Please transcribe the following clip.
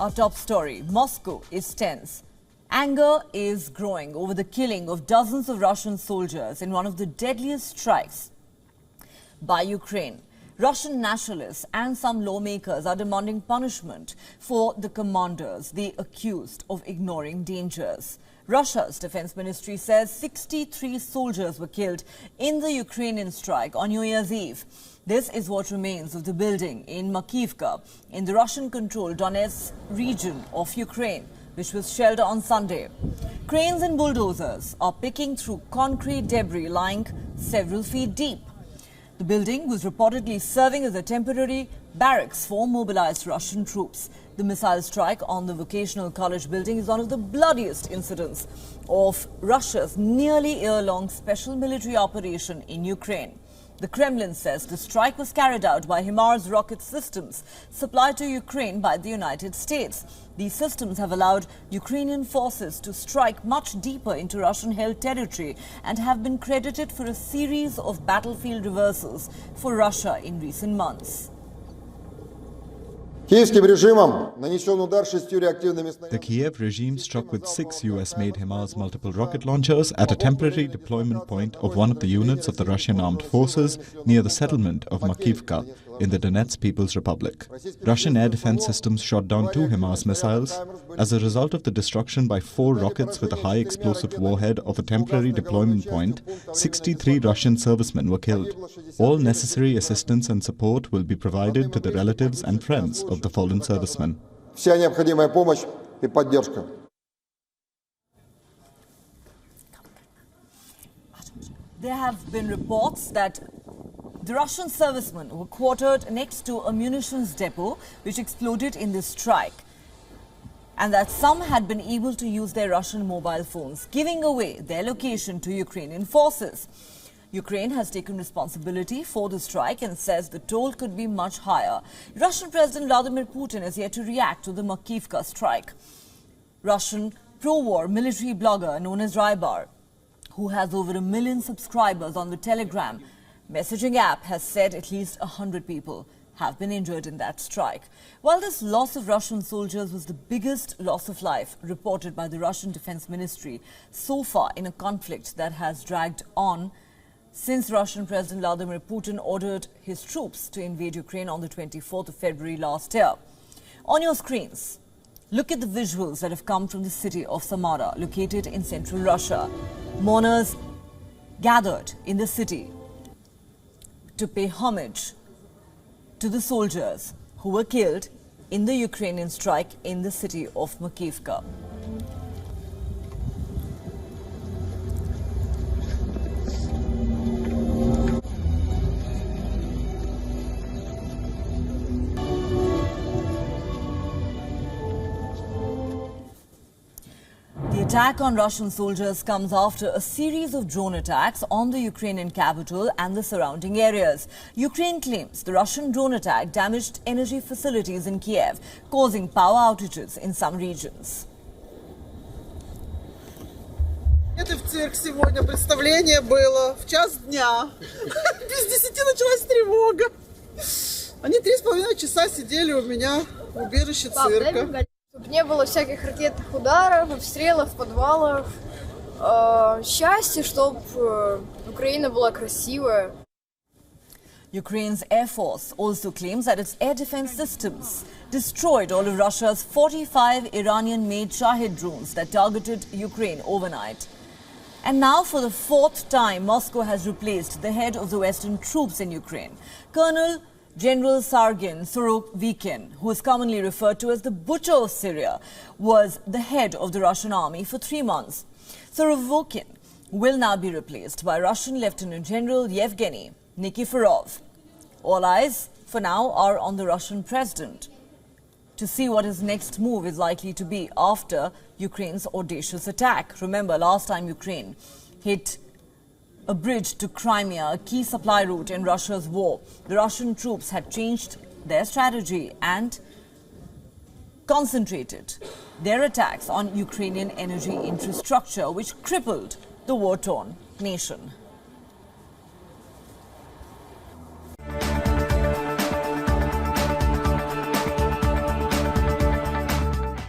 Our top story, Moscow is tense. Anger is growing over the killing of dozens of Russian soldiers in one of the deadliest strikes by Ukraine. Russian nationalists and some lawmakers are demanding punishment for the commanders they accused of ignoring dangers. Russia's defense ministry says 63 soldiers were killed in the Ukrainian strike on New Year's Eve. This is what remains of the building in Makiivka in the Russian-controlled Donetsk region of Ukraine, which was shelled on Sunday. Cranes and bulldozers are picking through concrete debris lying several feet deep. The building was reportedly serving as a temporary barracks for mobilized Russian troops. The missile strike on the vocational college building is one of the bloodiest incidents of Russia's nearly year-long special military operation in Ukraine. The Kremlin says the strike was carried out by HIMARS rocket systems supplied to Ukraine by the United States. These systems have allowed Ukrainian forces to strike much deeper into Russian-held territory and have been credited for a series of battlefield reversals for Russia in recent months. The Kiev regime struck with 6 US-made HIMARS multiple rocket launchers at a temporary deployment point of one of the units of the Russian armed forces near the settlement of Makiivka in the Donetsk People's Republic. Russian air defense systems shot down 2 HIMARS missiles. As a result of the destruction by 4 rockets with a high explosive warhead of a temporary deployment point, 63 Russian servicemen were killed. All necessary assistance and support will be provided to the relatives and friends of the fallen servicemen. There have been reports that the Russian servicemen were quartered next to a munitions depot which exploded in this strike, and that some had been able to use their Russian mobile phones, giving away their location to Ukrainian forces. Ukraine has taken responsibility for the strike and says the toll could be much higher. Russian President Vladimir Putin is yet to react to the Makiivka strike. Russian pro-war military blogger known as Rybar, who has over 1 million subscribers on the Telegram messaging app, has said at least 100 people have been injured in that strike. While this loss of Russian soldiers was the biggest loss of life reported by the Russian Defense Ministry so far in a conflict that has dragged on since Russian President Vladimir Putin ordered his troops to invade Ukraine on the 24th of February last year. On your screens, look at the visuals that have come from the city of Samara, located in central Russia. Mourners gathered in the city to pay homage to the soldiers who were killed in the Ukrainian strike in the city of Makiivka. The attack on Russian soldiers comes after a series of drone attacks on the Ukrainian capital and the surrounding areas. Ukraine claims the Russian drone attack damaged energy facilities in Kiev, causing power outages in some regions. Это в цирк сегодня представление было в час дня. Без 10 началась тревога. Они 3,5 часа сидели у меня в убежище цирка. Чтобы не было всяких ракетных ударов, обстрелов, подвалов. Счастье, чтобы Украина была красивая. Ukraine's Air Force also claims that its air defense systems destroyed all of Russia's 45 Iranian-made Shahid drones that targeted Ukraine overnight. And now, for the 4th time, Moscow has replaced the head of the Western troops in Ukraine. Colonel General Sergei Sorokikin, who is commonly referred to as the Butcher of Syria, was the head of the Russian army for 3 months. Sorokikin will now be replaced by Russian Lieutenant General Yevgeny Nikiforov. All eyes, for now, are on the Russian president to see what his next move is likely to be after Ukraine's audacious attack. Remember, last time Ukraine hit a bridge to Crimea, a key supply route in Russia's war, the Russian troops had changed their strategy and concentrated their attacks on Ukrainian energy infrastructure, which crippled the war-torn nation.